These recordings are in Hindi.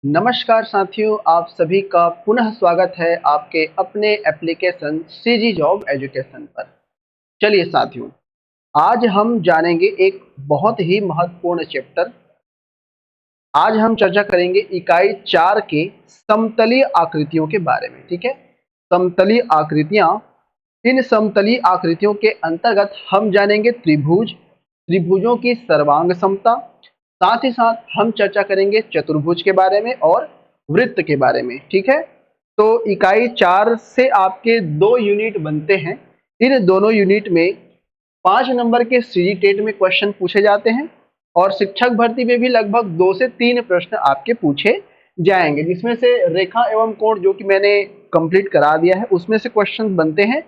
नमस्कार साथियों, आप सभी का पुनः स्वागत है आपके अपने एप्लीकेशन सीजी जॉब एजुकेशन पर। चलिए साथियों, आज हम जानेंगे एक बहुत ही महत्वपूर्ण चैप्टर। आज हम चर्चा करेंगे इकाई 4 के समतलीय आकृतियों के बारे में। ठीक है, समतलीय आकृतियां। इन समतलीय आकृतियों के अंतर्गत हम जानेंगे त्रिभुज, त्रिभुजों की सर्वांग समता। साथ ही साथ हम चर्चा करेंगे चतुर्भुज के बारे में और वृत्त के बारे में। ठीक है, तो इकाई 4 से आपके 2 यूनिट बनते हैं। इन दोनों यूनिट में 5 नंबर के सीजी टेट में क्वेश्चन पूछे जाते हैं और शिक्षक भर्ती में भी लगभग 2 से 3 प्रश्न आपके पूछे जाएंगे, जिसमें से रेखा एवं कोण जो कि मैंने कंप्लीट करा दिया है उसमें से क्वेश्चन बनते हैं।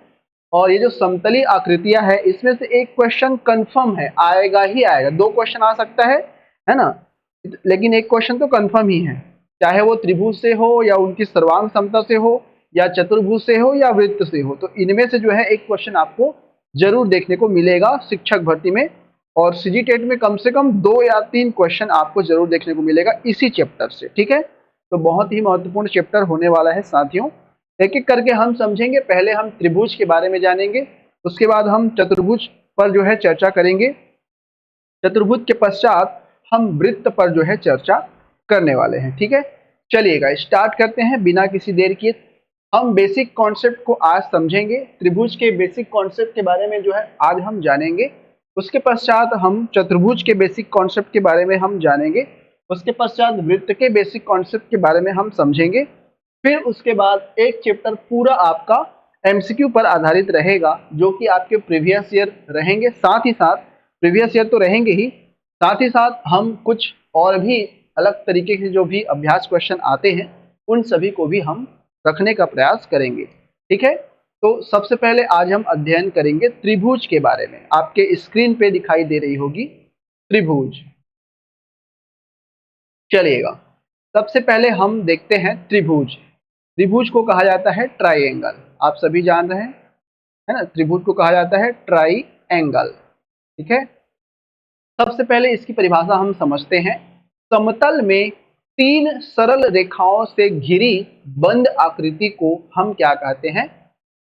और ये जो समतली आकृतियां है इसमें से एक क्वेश्चन कंफर्म है, आएगा ही आएगा। 2 क्वेश्चन आ सकता है ना, लेकिन एक क्वेश्चन तो कंफर्म ही है, चाहे वो त्रिभुज से हो या उनकी सर्वांग समता से हो या चतुर्भुज से हो या वृत्त से हो। तो इनमें से जो है एक क्वेश्चन आपको जरूर देखने को मिलेगा शिक्षक भर्ती में, और सीजी टेट में कम से कम 2 या 3 क्वेश्चन आपको जरूर देखने को मिलेगा इसी चैप्टर से। ठीक है, तो बहुत ही महत्वपूर्ण चैप्टर होने वाला है साथियों। एक एक करके हम समझेंगे। पहले हम त्रिभुज के बारे में जानेंगे, उसके बाद हम चतुर्भुज पर जो है चर्चा करेंगे। चतुर्भुज के पश्चात हम वृत्त पर जो है चर्चा करने वाले हैं। ठीक है, चलिएगा स्टार्ट करते हैं बिना किसी देर किए। हम बेसिक कॉन्सेप्ट को आज समझेंगे, त्रिभुज के बेसिक कॉन्सेप्ट के बारे में जो है आज हम जानेंगे। उसके पश्चात हम चतुर्भुज के बेसिक कॉन्सेप्ट के बारे में हम जानेंगे। उसके पश्चात वृत्त के बेसिक कॉन्सेप्ट के बारे में हम समझेंगे। फिर उसके बाद एक चैप्टर पूरा आपका एमसीक्यू पर आधारित रहेगा, जो कि आपके प्रीवियस ईयर रहेंगे। साथ ही साथ प्रीवियस ईयर तो रहेंगे ही, साथ ही साथ हम कुछ और भी अलग तरीके के जो भी अभ्यास क्वेश्चन आते हैं उन सभी को भी हम रखने का प्रयास करेंगे। ठीक है, तो सबसे पहले आज हम अध्ययन करेंगे त्रिभुज के बारे में। आपके स्क्रीन पे दिखाई दे रही होगी त्रिभुज। चलिएगा, सबसे पहले हम देखते हैं त्रिभुज। त्रिभुज को कहा जाता है ट्राइएंगल, आप सभी जान रहे हैं, है ना। त्रिभुज को कहा जाता है ट्राइएंगल। ठीक है, सबसे पहले इसकी परिभाषा हम समझते हैं। समतल में 3 सरल रेखाओं से घिरी बंद आकृति को हम क्या कहते हैं?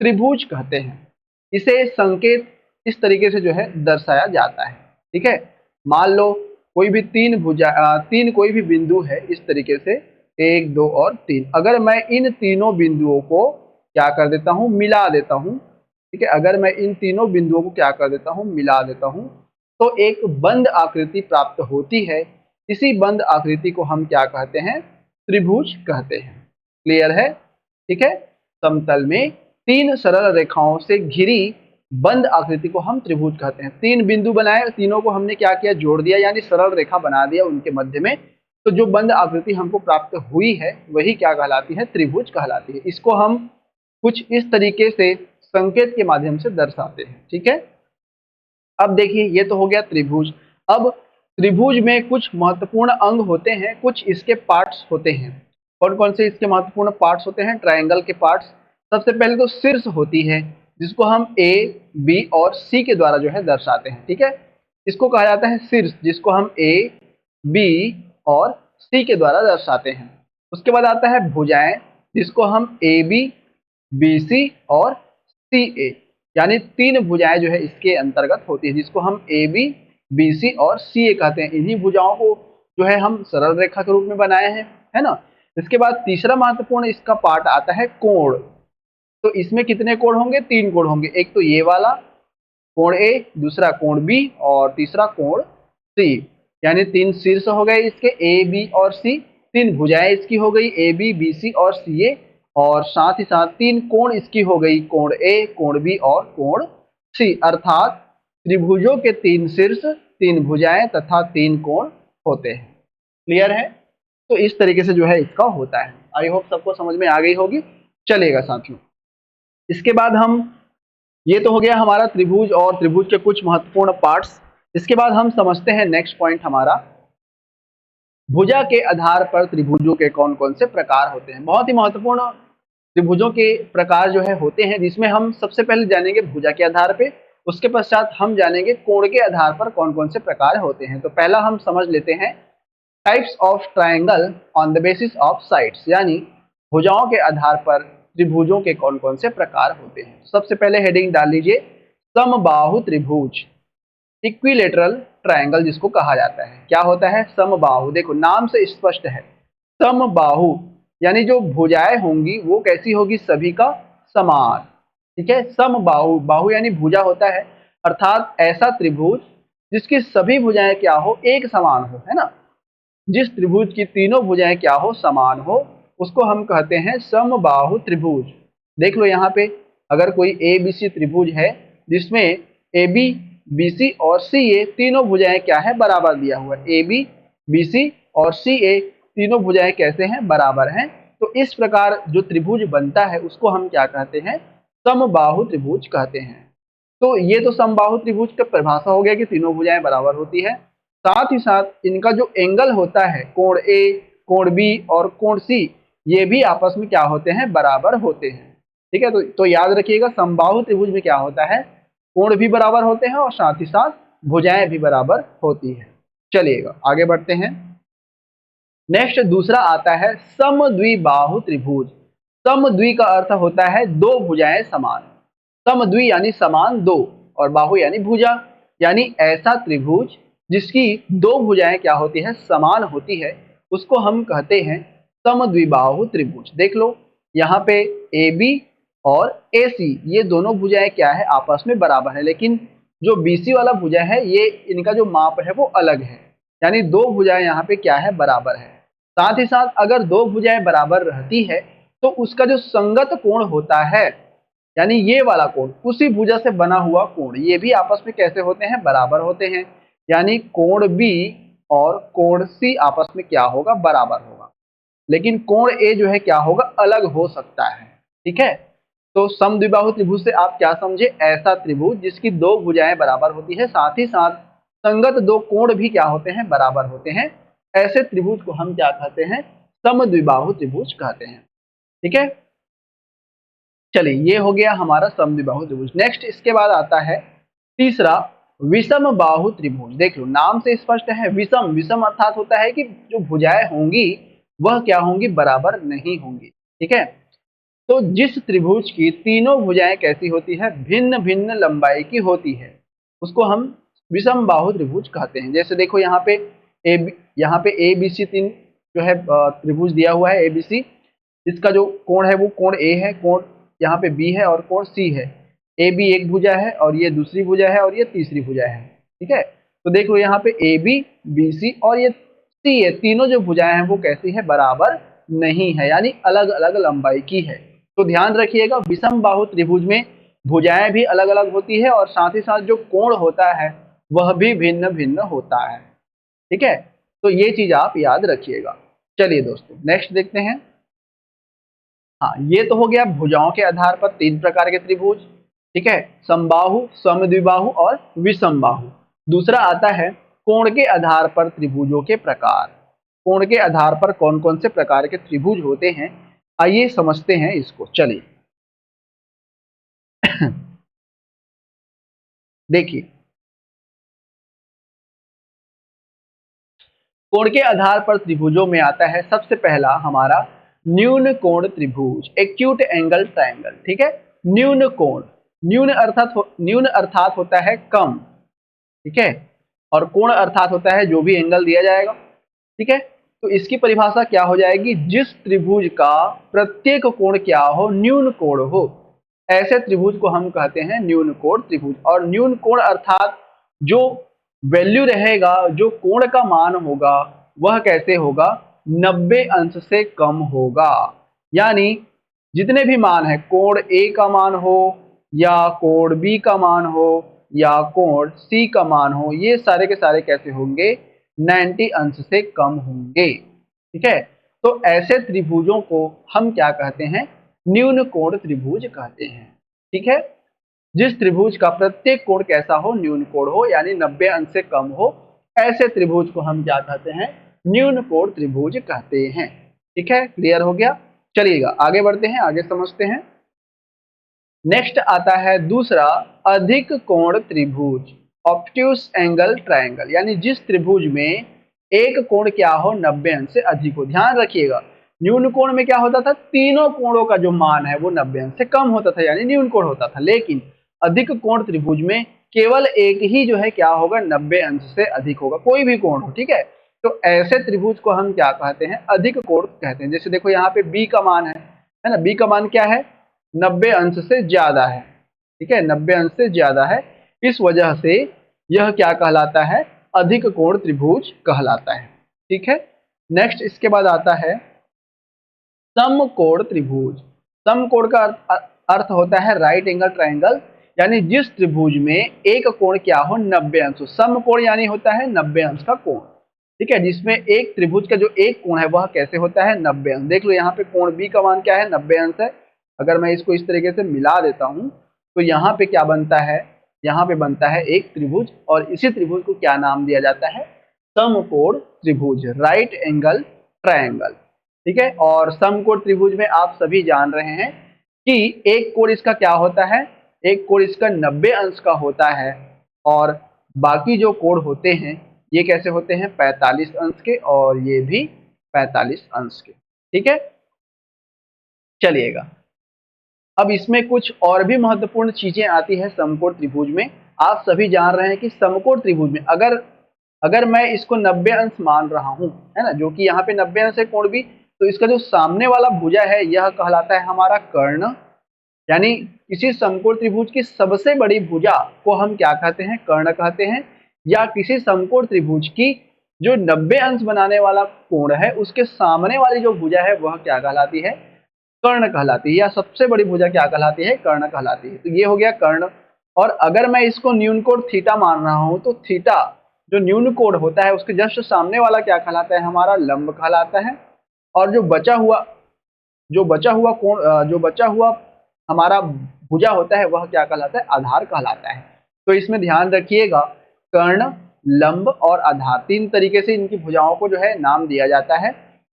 त्रिभुज कहते हैं। इसे संकेत इस तरीके से जो है दर्शाया जाता है। ठीक है, मान लो कोई भी 3 कोई भी बिंदु है इस तरीके से, 1 2 और 3। अगर मैं इन तीनों बिंदुओं को क्या कर देता हूं, मिला देता हूं। ठीक है, अगर मैं इन तीनों बिंदुओं को क्या कर देता हूं, मिला देता हूं, तो एक बंद आकृति प्राप्त होती है। इसी बंद आकृति को हम क्या कहते हैं? त्रिभुज कहते हैं। क्लियर है? ठीक है, समतल में 3 सरल रेखाओं से घिरी बंद आकृति को हम त्रिभुज कहते हैं। 3 बिंदु बनाए, तीनों को हमने क्या किया, जोड़ दिया, यानी सरल रेखा बना दिया उनके मध्य में। तो जो बंद आकृति हमको प्राप्त हुई है वही क्या कहलाती है? त्रिभुज कहलाती है। इसको हम कुछ इस तरीके से संकेत के माध्यम से दर्शाते हैं। ठीक है, अब देखिए ये तो हो गया त्रिभुज। अब त्रिभुज में कुछ महत्वपूर्ण अंग होते हैं, कुछ इसके पार्ट्स होते हैं। कौन कौन से इसके महत्वपूर्ण पार्ट्स होते हैं ट्रायंगल के पार्ट्स? सबसे पहले तो शीर्ष होती है, जिसको हम ए बी और सी के द्वारा जो है दर्शाते हैं। ठीक है, इसको कहा जाता है शीर्ष, जिसको हम ए बी और सी के द्वारा दर्शाते हैं। उसके बाद आता है भुजाएं, जिसको हम ए बी बी सी और सी ए, यानी 3 भुजाएं जो है इसके अंतर्गत होती है, जिसको हम ए बी बी सी और सी ए कहते हैं। इन्हीं भुजाओं को जो है हम सरल रेखा के रूप में बनाए हैं, है ना। इसके बाद तीसरा महत्वपूर्ण इसका पार्ट आता है कोण। तो इसमें कितने कोण होंगे? 3 कोण होंगे। एक तो ये वाला कोण ए, दूसरा कोण बी और तीसरा कोण सी, यानी 3 शीर्ष हो गए इसके, ए बी और सी। 3 भुजाएं इसकी हो गई, ए बी बी सी और सी ए, और साथ ही साथ 3 कोण इसकी हो गई, कोण ए, कोण बी और कोण सी। अर्थात त्रिभुजों के 3 शीर्ष, 3 भुजाएं तथा 3 कोण होते हैं। क्लियर है? तो इस तरीके से जो है इसका होता है। आई होप सबको समझ में आ गई होगी। चलेगा साथियों, इसके बाद हम, ये तो हो गया हमारा त्रिभुज और त्रिभुज के कुछ महत्वपूर्ण पार्ट्स। इसके बाद हम समझते हैं नेक्स्ट पॉइंट हमारा, भुजा के आधार पर त्रिभुजों के कौन कौन से प्रकार होते हैं। बहुत ही महत्वपूर्ण त्रिभुजों के प्रकार जो है होते हैं, जिसमें हम सबसे पहले जानेंगे भुजा के आधार पे, उसके पश्चात हम जानेंगे कोण के आधार पर कौन कौन से प्रकार होते हैं। तो पहला हम समझ लेते हैं types of triangle on the basis of sides, यानी भुजाओं के आधार पर त्रिभुजों के कौन कौन से प्रकार होते हैं। सबसे पहले हेडिंग डाल लीजिए समबाहु त्रिभुज, इक्विलेटरल ट्राइंगल जिसको कहा जाता है। क्या होता है समबाहु, देखो नाम से स्पष्ट है, समबाहु यानी जो भुजाएं होंगी वो कैसी होगी, सभी का समान। ठीक है, समबाहु, बाहु यानी भुजा होता है, अर्थात ऐसा त्रिभुज जिसकी सभी भुजाएं क्या हो, एक समान हो, है ना। जिस त्रिभुज की तीनों भुजाएं क्या हो, समान हो, उसको हम कहते हैं समबाहु त्रिभुज। देख लो यहाँ पे, अगर कोई ए बी सी त्रिभुज है जिसमें ए बी बी सी और सी ए तीनों भुजाएं क्या है, बराबर दिया हुआ है। ए बी बी सी और सी ए तीनों भुजाएं कैसे हैं, बराबर हैं। तो इस प्रकार जो त्रिभुज बनता है उसको हम क्या कहते हैं, समबाहु त्रिभुज कहते हैं। तो ये तो समबाहु त्रिभुज का परिभाषा हो गया कि तीनों भुजाएं बराबर होती है। साथ ही साथ इनका जो एंगल होता है, कोण ए, कोण बी और कोण सी, ये भी आपस में क्या होते हैं, बराबर होते हैं। ठीक है, तो याद रखिएगा समबाहु त्रिभुज में क्या होता है, कोण भी बराबर होते हैं और साथ ही साथ भुजाएं भी बराबर होती है। चलिएगा आगे बढ़ते हैं। नेक्स्ट दूसरा आता है समद्विबाहु त्रिभुज। समद्वि का अर्थ होता है दो भुजाएं समान, समद्वि यानी समान दो, और बाहु यानी भुजा, यानी ऐसा त्रिभुज जिसकी दो भुजाएं क्या होती है, समान होती है, उसको हम कहते हैं समद्विबाहु त्रिभुज। देख लो यहाँ पे ए बी और ए सी ये दोनों भुजाएं क्या है, आपस में बराबर है, लेकिन जो बीसी वाला भुजा है ये इनका जो माप है वो अलग है, यानी दो भुजाएं यहाँ पे क्या है, बराबर है। साथ ही साथ अगर दो भुजाएं बराबर रहती है तो उसका जो संगत कोण होता है, यानी ये वाला कोण, उसी भुजा से बना हुआ कोण, ये भी आपस में कैसे होते हैं, बराबर होते हैं। यानी कोण बी और कोण सी आपस में क्या होगा, बराबर होगा, लेकिन कोण ए जो है क्या होगा, अलग हो सकता है। ठीक है, तो समद्विबाहु त्रिभुज से आप क्या समझे, ऐसा त्रिभुज जिसकी दो भुजाएं बराबर होती है, साथ ही साथ संगत दो कोण भी क्या होते हैं, बराबर होते हैं। ऐसे त्रिभुज को हम क्या कहते हैं, समद्विबाहु त्रिभुज कहते हैं। ठीक है, चलिए ये हो गया हमारा समद्विबाहु त्रिभुज। नेक्स्ट इसके बाद आता है तीसरा विषम बाहु त्रिभुज। देख लो नाम से स्पष्ट है, विषम, विषम अर्थात होता है कि जो भुजाएं होंगी वह क्या होंगी, बराबर नहीं होंगी। ठीक है, तो जिस त्रिभुज की तीनों भुजाएं कैसी होती है, भिन्न भिन्न लंबाई की होती है, उसको हम विषम बाहु त्रिभुज कहते हैं। जैसे देखो यहाँ पे यहाँ पे ए बी सी तीन जो है त्रिभुज दिया हुआ है, ए बी सी, इसका जो कोण है वो कोण ए है, कोण यहाँ पे बी है और कोण सी है। ए बी एक भुजा है और ये दूसरी भुजा है और ये तीसरी भुजा है। ठीक है, तो देख लो यहाँ पे ए बी बी सी और ये सी है, तीनों जो भुजाएं हैं वो कैसी है, बराबर नहीं है, यानी अलग अलग लंबाई की है। तो ध्यान रखिएगा विषम बाहु त्रिभुज में भुजाएं भी अलग अलग होती है और साथ ही साथ जो कोण होता है वह भी भिन्न भिन्न होता है। ठीक है, तो ये चीज आप याद रखिएगा। चलिए दोस्तों नेक्स्ट देखते हैं। हाँ, ये तो हो गया भुजाओं के आधार पर तीन प्रकार के त्रिभुज। ठीक है, समबाहु, समद्विबाहु और विषमबाहु। दूसरा आता है कोण के आधार पर त्रिभुजों के प्रकार। कोण के आधार पर कौन कौन से प्रकार के त्रिभुज होते हैं, आइए समझते हैं इसको। चलिए देखिए, कोण के आधार पर त्रिभुजों में आता है सबसे पहला हमारा न्यून कोण त्रिभुज, एक्यूट एंगल ट्रायंगल। ठीक है, न्यून कोण, न्यून अर्थात होता है कम। ठीक है, और कोण अर्थात होता है जो भी एंगल दिया जाएगा। ठीक है, तो इसकी परिभाषा क्या हो जाएगी, जिस त्रिभुज का प्रत्येक कोण क्या हो, न्यून कोण हो, ऐसे त्रिभुज को हम कहते हैं न्यून कोण त्रिभुज। और न्यून कोण अर्थात जो वैल्यू रहेगा, जो कोण का मान होगा वह कैसे होगा, 90 अंश से कम होगा। यानी जितने भी मान है, कोण ए का मान हो या कोण बी का मान हो या कोण सी का मान हो, ये सारे के सारे कैसे होंगे, 90 अंश से कम होंगे। ठीक है, तो ऐसे त्रिभुजों को हम क्या कहते हैं, न्यून कोण त्रिभुज कहते हैं। ठीक है, जिस त्रिभुज का प्रत्येक कोण कैसा हो, न्यून कोण हो, यानी 90 अंश से कम हो, ऐसे त्रिभुज को हम क्या कहते हैं, न्यून कोण त्रिभुज कहते हैं। ठीक है, क्लियर हो गया। चलिएगा आगे बढ़ते हैं, आगे समझते हैं। नेक्स्ट आता है दूसरा अधिक कोण त्रिभुज, ऑब्ट्यूस एंगल ट्रायंगल, यानी जिस त्रिभुज में एक कोण क्या हो 90 अंश से अधिक हो। ध्यान रखिएगा, न्यून कोण में क्या होता था, तीनों कोणों का जो मान है वो 90 अंश से कम होता था, यानी न्यून कोण होता था। लेकिन अधिक कोण त्रिभुज में केवल एक ही जो है क्या होगा, 90 अंश से अधिक होगा, कोई भी कोण हो, ठीक है। तो ऐसे त्रिभुज को हम क्या कहते हैं, अधिक कोण कहते हैं। जैसे देखो यहाँ पे बी का मान है ना, बी का मान क्या है, 90 अंश से ज्यादा है, ठीक है, 90 अंश से ज्यादा है। इस वजह से यह क्या कहलाता है, अधिक कोण त्रिभुज कहलाता है, ठीक है। नेक्स्ट इसके बाद आता है समकोण त्रिभुज। समकोण का अर्थ होता है राइट एंगल ट्रायंगल, यानी जिस त्रिभुज में एक कोण क्या हो 90 अंश हो। समकोण यानी होता है 90 अंश का कोण, ठीक है, जिसमें एक त्रिभुज का जो एक कोण है वह कैसे होता है, 90 अंश। देख लो यहाँ पे कोण बी का मान क्या है, 90 अंश है। अगर मैं इसको इस तरीके से मिला देता हूं तो यहाँ पे क्या बनता है, यहाँ पे बनता है एक त्रिभुज, और इसी त्रिभुज को क्या नाम दिया जाता है, समकोण त्रिभुज, राइट एंगल ट्रायंगल, ठीक है। और समकोण त्रिभुज में आप सभी जान रहे हैं कि एक कोण इसका क्या होता है, एक कोण इसका 90 अंश का होता है, और बाकी जो कोण होते हैं ये कैसे होते हैं, 45 अंश के, और ये भी 45 अंश के, ठीक है। चलिएगा, अब इसमें कुछ और भी महत्वपूर्ण चीजें आती है समकोण त्रिभुज में। आप सभी जान रहे हैं कि समकोण त्रिभुज में अगर अगर मैं इसको 90 अंश मान रहा हूं, है ना, जो कि यहाँ पे 90 अंश है कोण भी, तो इसका जो सामने वाला भुजा है यह कहलाता है हमारा कर्ण, यानी किसी समकोण त्रिभुज की सबसे बड़ी भुजा को हम क्या कहते हैं, कर्ण कहते हैं। या किसी समकोण त्रिभुज की जो 90 अंश बनाने वाला कोण है उसके सामने वाली जो भुजा है वह क्या कहलाती है, कर्ण कहलाती है। या सबसे बड़ी भुजा क्या कहलाती है, कर्ण कहलाती है। तो ये हो गया कर्ण। और अगर मैं इसको न्यून कोण थीटा मान रहा हूं तो थीटा जो न्यून कोण होता है उसके जस्ट सामने वाला क्या कहलाता है, हमारा लंब कहलाता है। और जो बचा हुआ हमारा भुजा होता है वह क्या कहलाता है, आधार कहलाता है। तो इसमें ध्यान रखिएगा, कर्ण, लंब और आधार, तीन तरीके से इनकी भुजाओं को जो है नाम दिया जाता है।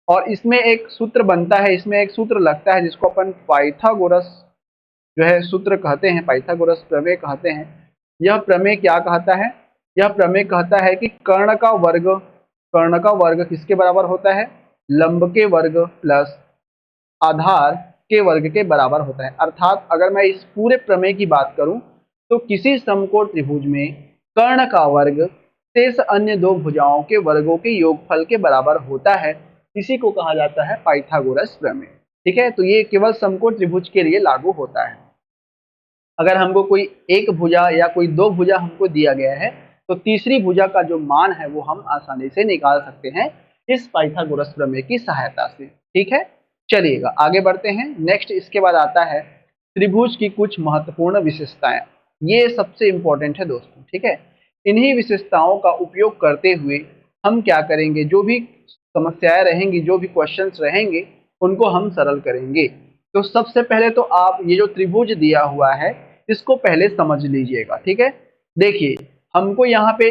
और इसमें एक सूत्र बनता है, इसमें एक सूत्र लगता है जिसको अपन पाइथागोरस जो है सूत्र कहते हैं, पाइथागोरस प्रमेय कहते हैं। यह प्रमेय क्या कहता है, यह प्रमेय कहता है कि कर्ण का वर्ग किसके बराबर होता है, लंब के वर्ग प्लस आधार के वर्ग के बराबर होता है। अर्थात अगर मैं इस पूरे प्रमेय की बात करूं तो किसी समकोण त्रिभुज में कर्ण का वर्ग शेष अन्य दो भुजाओं के वर्गों के योगफल के बराबर होता है। इसी को कहा जाता है पाइथागोरस प्रमेय, ठीक है। तो ये केवल समकोण त्रिभुज के लिए लागू होता है। अगर हमको कोई एक भुजा या कोई दो भुजा हमको दिया गया है तो तीसरी भुजा का जो मान है वो हम आसानी से निकाल सकते हैं इस पाइथागोरस प्रमेय की सहायता से, ठीक है। चलिएगा आगे बढ़ते हैं। नेक्स्ट इसके बाद आता है त्रिभुज की कुछ महत्वपूर्ण विशेषताएं। ये सबसे इंपॉर्टेंट है दोस्तों, ठीक है। इन्हीं विशेषताओं का उपयोग करते हुए हम क्या करेंगे, जो भी समस्याएं रहेंगी, जो भी क्वेश्चंस रहेंगे उनको हम सरल करेंगे। तो सबसे पहले तो आप ये जो त्रिभुज दिया हुआ है इसको पहले समझ लीजिएगा, ठीक है। देखिए हमको यहाँ पे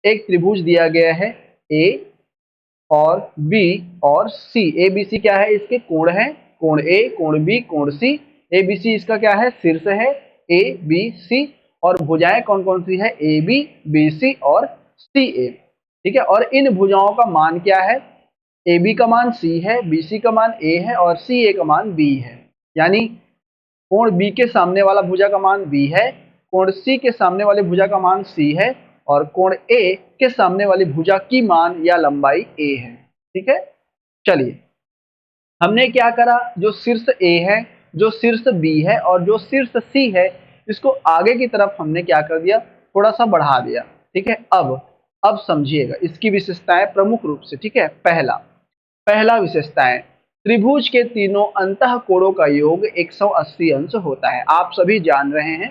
एक त्रिभुज दिया गया है ए और बी और सी। ए बी सी क्या है, इसके कोण है, कोण ए, कोण बी, कोण सी। ए बी सी इसका क्या है, शीर्ष है ए बी सी। और भुजाएं कौन कौन सी है, ए बी, बी सी और सी ए, ठीक है। और इन भुजाओं का मान क्या है, ए बी का मान सी है, बी सी का मान ए है और सी ए का मान बी है। यानी कोण बी के सामने वाला भुजा का मान बी है, कोण सी के सामने वाले भुजा का मान सी है, और कोण ए के सामने वाली भुजा की मान या लंबाई ए है, ठीक है। चलिए हमने क्या करा, जो शीर्ष ए है, जो शीर्ष बी है और जो शीर्ष सी है, इसको आगे की तरफ हमने क्या कर दिया, थोड़ा सा बढ़ा दिया, ठीक है। अब समझिएगा इसकी विशेषताएं प्रमुख रूप से, ठीक है। पहला विशेषताएं, त्रिभुज के तीनों अंतः कोणों का योग 180 अंश होता है। आप सभी जान रहे हैं,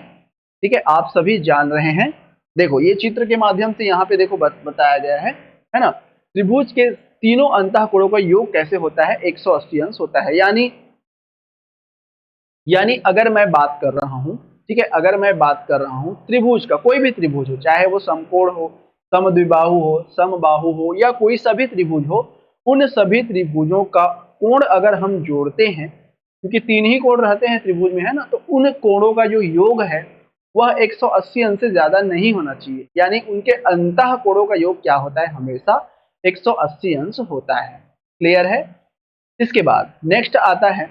ठीक है, आप सभी जान रहे हैं। देखो ये चित्र के माध्यम से यहाँ पे देखो बताया गया है ना। त्रिभुज के तीनों अंतः कोणों का योग कैसे होता है, 180 अंश होता है। यानी अगर मैं बात कर रहा हूँ, ठीक है, अगर मैं बात कर रहा हूँ त्रिभुज का, कोई भी त्रिभुज हो, चाहे वो समकोण हो, समद्विबाहु हो, समबाहु हो या कोई सभी त्रिभुज हो, उन सभी त्रिभुजों का कोण अगर हम जोड़ते हैं, क्योंकि तीन ही कोण रहते हैं त्रिभुज में, है ना, तो उन कोणों का जो योग है वह 180 अंश से ज्यादा नहीं होना चाहिए। यानी उनके अंतः कोणों का योग क्या होता है, हमेशा 180 अंश होता है। क्लियर है? इसके बाद नेक्स्ट आता है,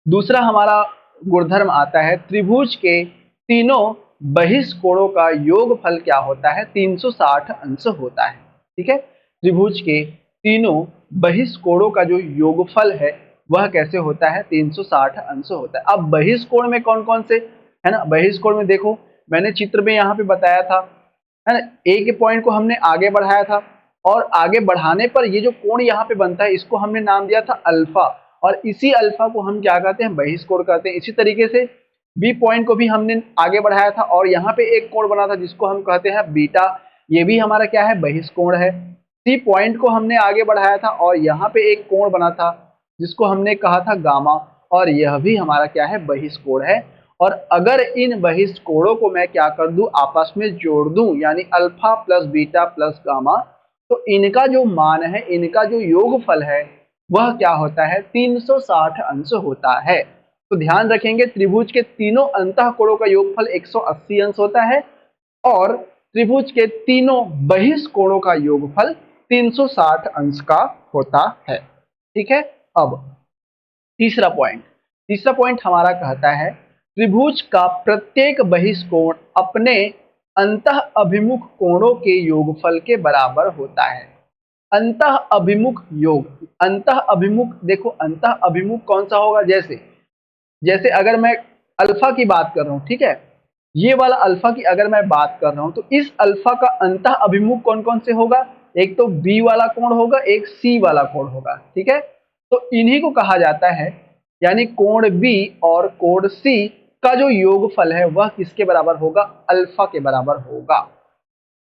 दूसरा हमारा गुणधर्म आता है, त्रिभुज के तीनों बहिष्कोणों का योगफल क्या होता है? 360 अंश होता है। ठीक है, त्रिभुज के तीनों बहिष्कोणों का जो योगफल है वह कैसे होता है? 360 अंश होता है। अब बहिष्कोण में कौन कौन से है ना, बहिष्कोण में देखो मैंने चित्र में यहाँ पे बताया था, है ना, ए के पॉइंट को हमने आगे बढ़ाया था और आगे बढ़ाने पर ये जो कोण यहाँ पे बनता है इसको हमने नाम दिया था अल्फा, और इसी अल्फा को हम क्या कहते हैं? बहिष्कोण कहते हैं। इसी तरीके से बी पॉइंट को भी हमने आगे बढ़ाया था और यहाँ पे एक कोण बना था जिसको हम कहते हैं बीटा, ये भी हमारा क्या है? बहिष्कोण है। सी पॉइंट को हमने आगे बढ़ाया था और यहाँ पे एक कोण बना था जिसको हमने कहा था गामा, और यह भी हमारा क्या है? बहिष्कोण है। और अगर इन बहिष्कोणों को मैं क्या कर दूं? आपस में जोड़ दूं, यानी alpha plus beta plus gamma, तो इनका जो मान है, इनका जो योगफल है वह क्या होता है? 360 अंश होता है। तो ध्यान रखेंगे, त्रिभुज के तीनों अंतःकोणों का योगफल 180 अंश होता है और त्रिभुज के तीनों बहिष्कोणों का योगफल 360 अंश का होता है। ठीक है, अब तीसरा पॉइंट हमारा कहता है, त्रिभुज का प्रत्येक बहिष्कोण अपने अंतः अभिमुख कोणों के योगफल के बराबर होता है। अंतः अभिमुख योग, अंतः अभिमुख, देखो अंतः अभिमुख कौन सा होगा? जैसे जैसे अगर मैं अल्फा की बात कर रहा हूं, ठीक है, ये वाला अल्फा की अगर मैं बात कर रहा हूं तो इस अल्फा का अंतः अभिमुख कौन कौन से होगा? एक तो बी वाला कोण होगा, एक सी वाला कोण होगा। ठीक है, तो इन्हीं को कहा जाता है, यानी कोण बी और कोण सी का जो योगफल है वह किसके बराबर होगा? अल्फा के बराबर होगा।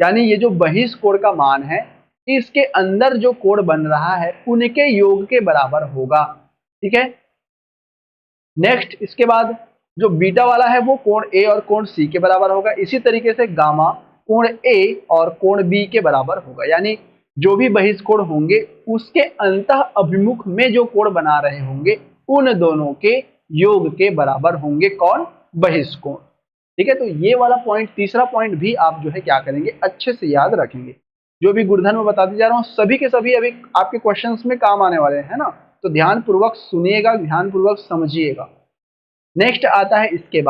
यानी ये जो बहिष्कोण का मान है, इसके अंदर जो कोण बन रहा है उनके योग के बराबर होगा। ठीक है, नेक्स्ट इसके बाद जो बीटा वाला है वो कोण ए और कोण सी के बराबर होगा। इसी तरीके से गामा कोण ए और कोण बी के बराबर होगा। यानी जो भी बहिष्कोण होंगे उसके अंतः अभिमुख में जो कोण बना रहे होंगे उन दोनों के योग के बराबर होंगे कौन? बहिष्कोण। ठीक है, तो ये वाला पॉइंट, तीसरा पॉइंट भी आप जो है क्या करेंगे? अच्छे से याद रखेंगे। जो भी गुणधर्म बताते जा रहा हूँ सभी के सभी अभी आपके क्वेश्चंस में काम आने वाले हैं ना, तो ध्यान पूर्वक सुनिएगा, ध्यान पूर्वक समझिएगा। नेक्स्ट आता है इसके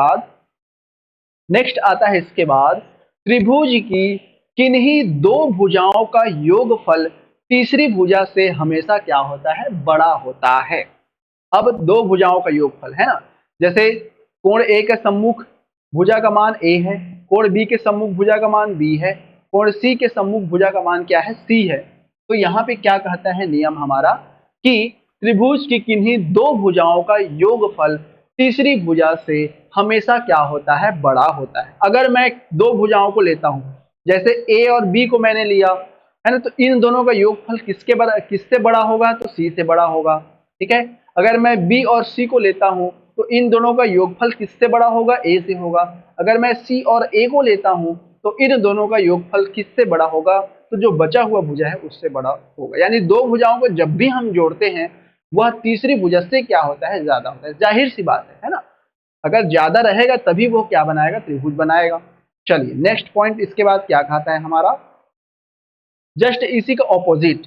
बाद त्रिभुज की किन्हीं दो भुजाओं का योगफल तीसरी भुजा से हमेशा क्या होता है? बड़ा होता है। अब दो भुजाओं का योगफल है ना, जैसे कोण ए के सम्मुख भुजा का मान ए है, कोण बी के सम्मुख भुजा का मान बी है, कोण सी के सम्मुख भुजा का मान क्या है? सी है। तो यहाँ पे क्या कहता है नियम हमारा कि त्रिभुज की किन्हीं दो भुजाओं का योगफल तीसरी भुजा से हमेशा क्या होता है? बड़ा होता है। अगर मैं दो भुजाओं को लेता हूं, जैसे ए और बी को मैंने लिया है ना, तो इन दोनों का योगफल किससे बड़ा होगा? तो सी से बड़ा होगा। ठीक है, अगर मैं बी और सी को लेता हूं तो इन दोनों का योगफल किससे बड़ा होगा? ए से होगा। अगर मैं सी और ए को लेता हूं तो इन दोनों का योगफल किससे बड़ा होगा? तो जो बचा हुआ भुजा है उससे बड़ा होगा। यानी दो भुजाओं को जब भी हम जोड़ते हैं वह तीसरी भुजा से क्या होता है? ज्यादा होता है। जाहिर सी बात है ना, अगर ज्यादा रहेगा तभी वो क्या बनाएगा? त्रिभुज बनाएगा। चलिए नेक्स्ट पॉइंट इसके बाद क्या कहता है हमारा, जस्ट इसी का ऑपोजिट,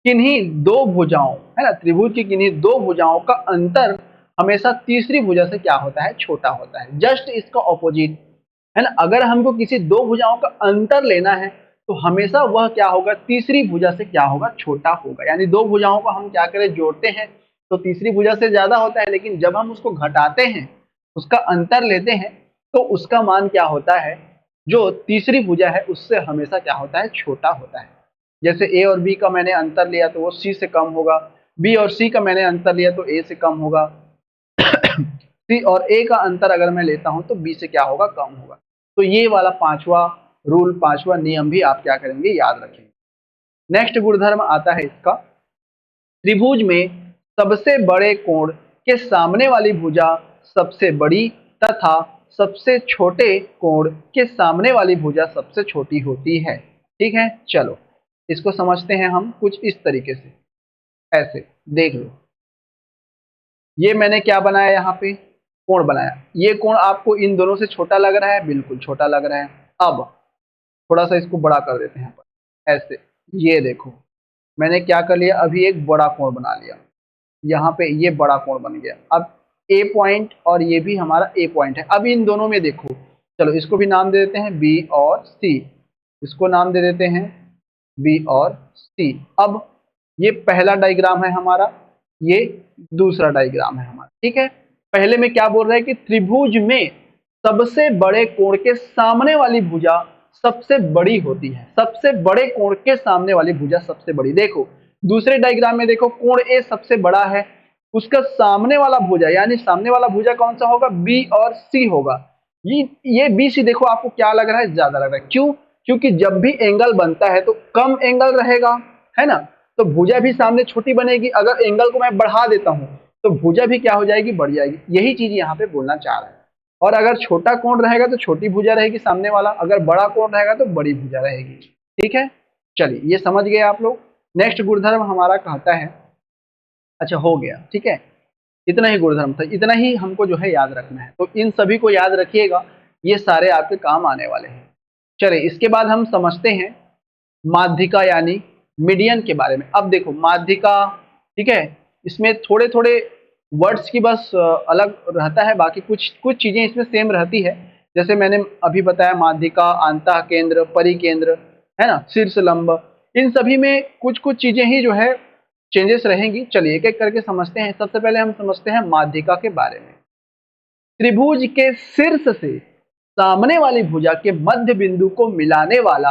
किन्हीं दो भुजाओं, है ना, त्रिभुज की किन्हीं दो भुजाओं का अंतर हमेशा तीसरी भुजा से क्या होता है? छोटा होता है। जस्ट इसका ऑपोजिट, है ना, अगर हमको किसी दो भुजाओं का अंतर लेना है तो हमेशा वह क्या होगा? तीसरी भुजा से क्या होगा? छोटा होगा। यानी दो भुजाओं को हम क्या करें? जोड़ते हैं तो तीसरी भुजा से ज्यादा होता है, लेकिन जब हम उसको घटाते हैं, उसका अंतर लेते हैं, तो उसका मान क्या होता है? जो तीसरी भुजा है उससे हमेशा क्या होता है? छोटा होता है। जैसे ए और बी का मैंने अंतर लिया तो वो सी से कम होगा, बी और सी का मैंने अंतर लिया तो ए से कम होगा, सी और ए का अंतर अगर मैं लेता हूं तो बी से क्या होगा? कम होगा। तो ये वाला पांचवा रूल, पांचवा नियम भी आप क्या करेंगे? याद रखेंगे। नेक्स्ट गुणधर्म आता है इसका, त्रिभुज में सबसे बड़े कोण के सामने वाली भुजा सबसे बड़ी तथा सबसे छोटे कोण के सामने वाली भुजा सबसे छोटी होती है। ठीक है, चलो इसको समझते हैं हम कुछ इस तरीके से। ऐसे देख लो, ये मैंने क्या बनाया? यहाँ पे कोण बनाया। ये कोण आपको इन दोनों से छोटा लग रहा है? बिल्कुल छोटा लग रहा है। अब थोड़ा सा इसको बड़ा कर देते हैं ऐसे, ये देखो मैंने क्या कर लिया, अभी एक बड़ा कोण बना लिया, यहाँ पे ये बड़ा कोण बन गया। अब ए पॉइंट और ये भी हमारा ए पॉइंट है। अब इन दोनों में देखो, चलो इसको भी नाम दे देते हैं बी और सी, इसको नाम दे देते हैं बी और सी। अब ये पहला डायग्राम है हमारा, ये दूसरा डायग्राम है हमारा, ठीक है। पहले में क्या बोल रहा है कि त्रिभुज में सबसे बड़े कोण के सामने वाली भुजा सबसे बड़ी होती है, सबसे बड़े कोण के सामने वाली भुजा सबसे बड़ी। देखो दूसरे डायग्राम में देखो, कोण ए सबसे बड़ा है, उसका सामने वाला भुजा यानी सामने वाला भुजा कौन सा होगा, बी और सी होगा। ये बी सी देखो आपको क्या लग रहा है, ज्यादा लग रहा है, क्यों? क्योंकि जब भी एंगल बनता है तो कम एंगल रहेगा, है ना, तो भुजा भी सामने छोटी बनेगी। अगर एंगल को मैं बढ़ा देता हूं तो भुजा भी क्या हो जाएगी, बढ़ जाएगी। यही चीज यहाँ पे बोलना चाह रहा है। और अगर छोटा कोण रहेगा तो छोटी भुजा रहेगी सामने वाला, अगर बड़ा कोण रहेगा तो बड़ी भुजा रहेगी, ठीक है। चलिए ये समझ गए आप लोग। नेक्स्ट गुणधर्म हमारा कहता है, अच्छा हो गया, ठीक है, इतना ही गुणधर्म था, इतना ही हमको जो है याद रखना है, तो इन सभी को याद रखिएगा, ये सारे आपके काम आने वाले हैं। चलिए इसके बाद हम समझते हैं माध्यिका यानी मीडियन के बारे में। अब देखो माध्यिका, ठीक है, इसमें थोड़े थोड़े वर्ड्स की बस अलग रहता है, बाकी कुछ कुछ चीजें इसमें सेम रहती है। जैसे मैंने अभी बताया माध्यिका, अंतः केंद्र, परिकेंद्र, है ना, शीर्ष लंब, इन सभी में कुछ कुछ चीजें ही जो है चेंजेस रहेंगी। चलिए एक एक करके समझते हैं। सबसे पहले हम समझते हैं माध्यिका के बारे में। त्रिभुज के शीर्ष से सामने वाली भुजा के मध्य बिंदु को मिलाने वाला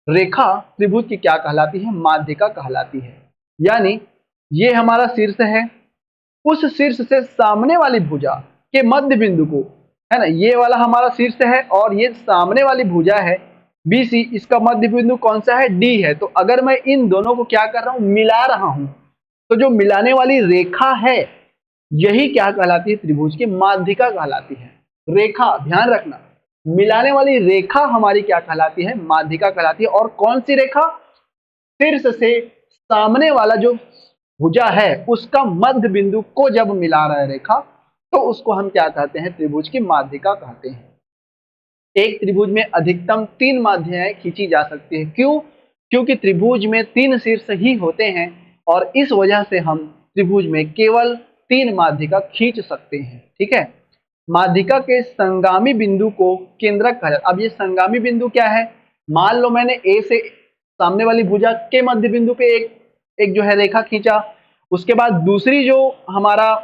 रेखा त्रिभुज की क्या कहलाती है, माध्यिका कहलाती है। यानी ये हमारा शीर्ष है, उस शीर्ष से सामने वाली भुजा के मध्य बिंदु को, है ना, ये वाला हमारा शीर्ष है और ये सामने वाली भुजा है बी सी, इसका मध्य बिंदु कौन सा है, डी है। तो अगर मैं इन दोनों को क्या कर रहा हूं, मिला रहा हूं, तो जो मिलाने वाली रेखा है यही क्या कहलाती है, त्रिभुज की माध्यिका कहलाती है। रेखा ध्यान रखना, मिलाने वाली रेखा हमारी क्या कहलाती है, माध्यिका कहलाती है। और कौन सी रेखा, शीर्ष से सामने वाला जो भुजा है उसका मध्य बिंदु को जब मिला रहा है रेखा, तो उसको हम क्या कहते हैं, त्रिभुज की माध्यिका कहते हैं। एक त्रिभुज में अधिकतम 3 माध्यिकाएं खींची जा सकती है, क्यों? क्योंकि त्रिभुज में 3 शीर्ष ही होते हैं और इस वजह से हम त्रिभुज में केवल 3 माध्यिका खींच सकते हैं, ठीक है। माध्यिका के संगामी बिंदु को केंद्रक कहा जाता है। अब ये संगामी बिंदु क्या है, मान लो मैंने ए से सामने वाली भुजा के मध्य बिंदु पे एक एक जो है रेखा खींचा, उसके बाद दूसरी जो हमारा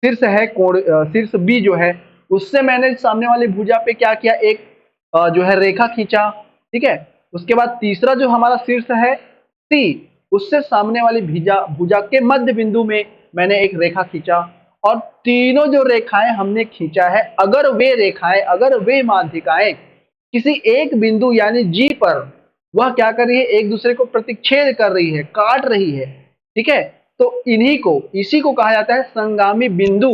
शीर्ष है कोण, शीर्ष बी जो है, उससे मैंने सामने वाली भुजा पे क्या किया, एक जो है रेखा खींचा, ठीक है। उसके बाद तीसरा जो हमारा शीर्ष है सी, उससे सामने वाली भुजा भुजा के मध्य बिंदु में मैंने एक रेखा खींचा। और तीनों जो रेखाएं हमने खींचा है, अगर वे रेखाएं, अगर वे माध्यिकाएं किसी एक बिंदु यानी जी पर वह क्या कर रही है, एक दूसरे को प्रतिच्छेद कर रही है, काट रही है, ठीक है, तो इन्हीं को, इसी को कहा जाता है संगामी बिंदु,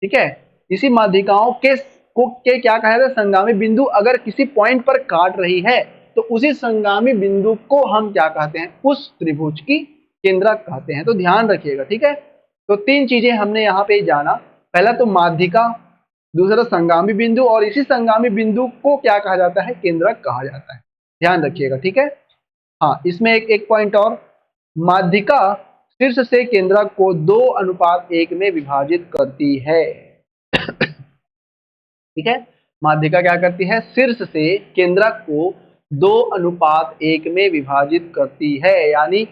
ठीक है। इसी माध्यिकाओं के क्या कहा जाता है, संगामी बिंदु। अगर किसी पॉइंट पर काट रही है तो उसी संगामी बिंदु को हम क्या कहते हैं, उस त्रिभुज की केंद्रक कहते हैं। तो ध्यान रखिएगा, ठीक है। तो 3 चीजें हमने यहाँ पे जाना, पहला तो माध्यिका, दूसरा संगामी बिंदु, और इसी संगामी बिंदु को क्या कहा जाता है, केंद्रक कहा जाता है। ध्यान रखिएगा, ठीक है। हाँ, इसमें एक एक पॉइंट और, माध्यिका शीर्ष से केंद्रक को 2:1 में विभाजित करती है, ठीक है। माध्यिका क्या करती है, शीर्ष से केंद्रक को 2:1 में विभाजित करती है, यानी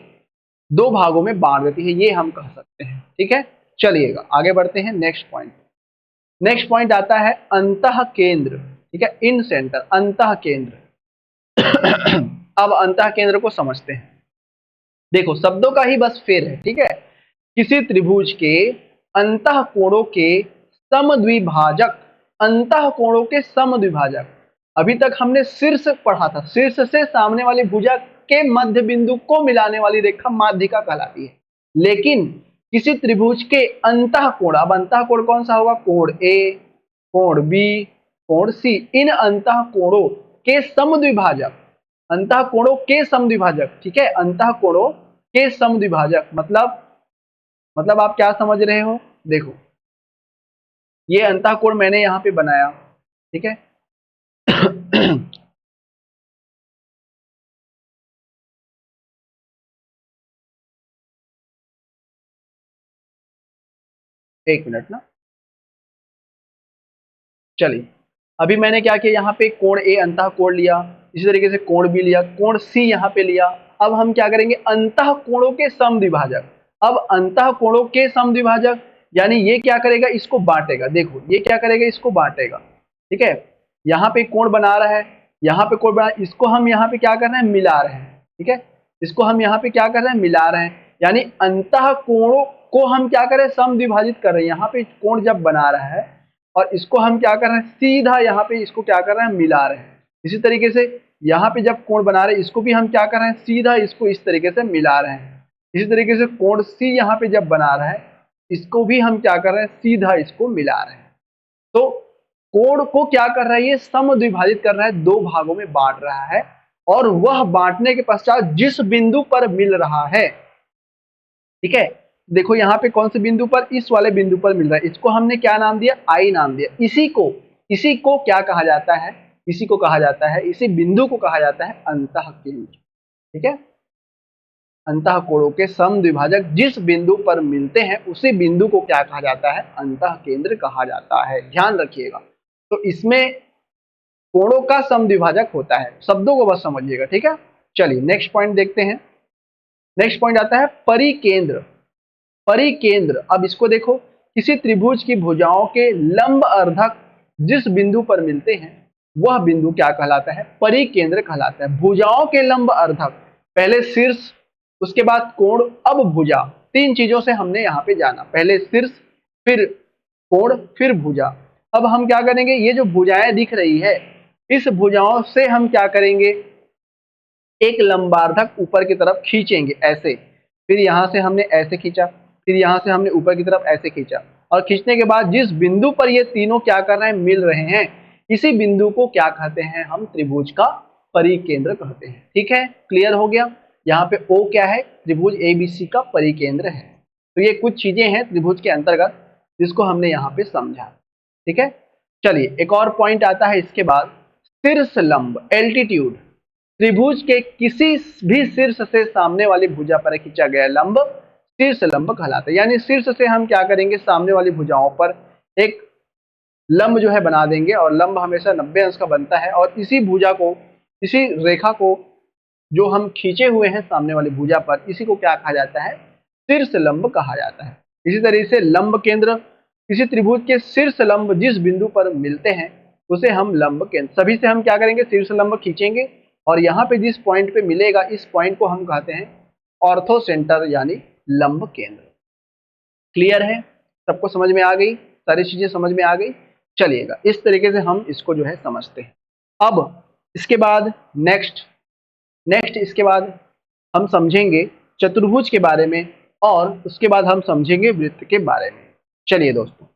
2 भागों में बांट देती है, ये हम कह सकते हैं, ठीक है। चलिएगा आगे बढ़ते हैं नेक्स्ट पॉइंट। नेक्स्ट पॉइंट आता है अंतः केंद्र, ठीक है, इन सेंटर, अंतः केंद्र। अब अंतः केंद्र को समझते हैं। देखो शब्दों का ही बस फेर है, ठीक है। किसी त्रिभुज के अंतः कोणों के समद्विभाजक, अंतः कोणों के समद्विभाजक। अभी तक हमने शीर्ष पढ़ा था, शीर्ष से सामने वाली भुजा के मध्य बिंदु को मिलाने वाली रेखा माध्यिका कहलाती है। लेकिन किसी त्रिभुज के अंतः कोण, अब अंतः कोण कौन सा होगा, कोण ए, कोण बी, कोण सी, इन अंतः कोणों के समद्विभाजक, अंतः कोणों के समद्विभाजक, ठीक है। अंतः कोणों के समद्विभाजक मतलब आप क्या समझ रहे हो, देखो ये अंतः कोण मैंने यहाँ पे बनाया, ठीक है। एक मिनट ना, चलिए अभी मैंने क्या किया, यहाँ पे कोण ए अंतः कोण लिया, इसी तरीके से कोण बी लिया, कोण सी यहाँ पे लिया। अब हम क्या करेंगे, अंतः कोणों के समद्विभाजक। अब अंतः कोणों के समद्विभाजक यानी ये क्या करेगा, इसको बांटेगा। देखो ये क्या करेगा, इसको बांटेगा। ठीक है, यहाँ पे कोण बना रहा है, यहाँ पे कोण बना, इसको हम यहाँ पे क्या कर रहे हैं, मिला रहे हैं। ठीक है, इसको हम यहाँ पे क्या कर रहे हैं, मिला रहे हैं। यानी अंतः कोणों को हम क्या कर रहे हैं, समद्विभाजित कर रहे हैं। यहाँ पे कोण जब बना रहा है और इसको हम क्या कर रहे हैं, सीधा यहाँ पे इसको क्या कर रहे हैं, मिला रहे हैं। इसी तरीके से यहाँ पे जब कोण बना रहे हैं, इसको भी हम क्या कर रहे हैं, सीधा इसको इस तरीके से मिला रहे हैं। इसी तरीके से कोण सी यहाँ पे जब बना रहा है, इसको भी हम क्या कर रहे हैं, सीधा इसको मिला रहे हैं। तो कोण को क्या कर रहा है, ये समद्विभाजित कर रहा है, दो भागों में बांट रहा है। और वह बांटने के पश्चात जिस बिंदु पर मिल रहा है, ठीक है, देखो यहाँ पे कौन से बिंदु पर, इस वाले बिंदु पर मिल रहा है, इसको हमने क्या नाम दिया, आई नाम दिया। इसी को क्या कहा जाता है, इसी को कहा जाता है, इसी बिंदु को कहा जाता है अंतः केंद्र। ठीक है, अंतः कोणों के समद्विभाजक जिस बिंदु पर मिलते हैं उसी बिंदु को क्या कहा जाता है, अंतः केंद्र कहा जाता है। ध्यान रखिएगा, तो इसमें कोणों का समद्विभाजक होता है, शब्दों को बस समझिएगा। ठीक है, चलिए नेक्स्ट पॉइंट देखते हैं। नेक्स्ट पॉइंट आता है परिकेंद्र। परिकेंद्र, अब इसको देखो, किसी त्रिभुज की भुजाओं के लंब अर्धक जिस बिंदु पर मिलते हैं वह बिंदु क्या कहलाता है, परिकेंद्र कहलाता है। भुजाओं के लंब अर्धक, पहले शीर्ष, उसके बाद कोण, अब भुजा, तीन चीजों से हमने यहाँ पे जाना, पहले शीर्ष, फिर कोण, फिर भुजा। अब हम क्या करेंगे, ये जो भुजाएं दिख रही है, इस भुजाओं से हम क्या करेंगे, एक लंबार्धक ऊपर की तरफ खींचेंगे ऐसे, फिर यहां से हमने ऐसे खींचा, फिर यहां से हमने ऊपर की तरफ ऐसे खींचा, और खींचने के बाद जिस बिंदु पर ये तीनों क्या कर रहे हैं, मिल रहे हैं, इसी बिंदु को क्या कहते हैं, हम त्रिभुज का परिकेंद्र कहते हैं। ठीक है, क्लियर हो गया। यहाँ पे O क्या है, त्रिभुज ABC का परिकेंद्र है। तो ये कुछ चीजें हैं त्रिभुज के अंतर्गत जिसको हमने यहाँ पे समझा। ठीक है, चलिए एक और पॉइंट आता है इसके बाद, शीर्ष लंब, एल्टीट्यूड। त्रिभुज के किसी भी शीर्ष से सामने वाली भुजा पर खींचा गया लंब शीर्ष लंब कहलाता है। यानी शीर्ष से हम क्या करेंगे, सामने वाली भुजाओं पर एक लंब जो है बना देंगे, और लंब हमेशा 90 अंश का बनता है, और इसी भुजा को, इसी रेखा को जो हम खींचे हुए हैं सामने वाली भुजा पर, इसी को क्या कहा जाता है, शीर्ष लंब कहा जाता है। इसी तरीके से लंब केंद्र, किसी त्रिभुज के शीर्ष लंब जिस बिंदु पर मिलते हैं उसे हम लंब केंद्र, सभी से हम क्या करेंगे, शीर्ष लंब खींचेंगे, और यहाँ पे जिस पॉइंट पे मिलेगा, इस पॉइंट को हम कहते हैं ऑर्थो सेंटर यानी लंब केंद्र। क्लियर है, सबको समझ में आ गई, सारी चीजें समझ में आ गई। चलिएगा, इस तरीके से हम इसको जो है समझते हैं। अब इसके बाद नेक्स्ट इसके बाद हम समझेंगे चतुर्भुज के बारे में, और उसके बाद हम समझेंगे वृत्त के बारे में। चलिए दोस्तों,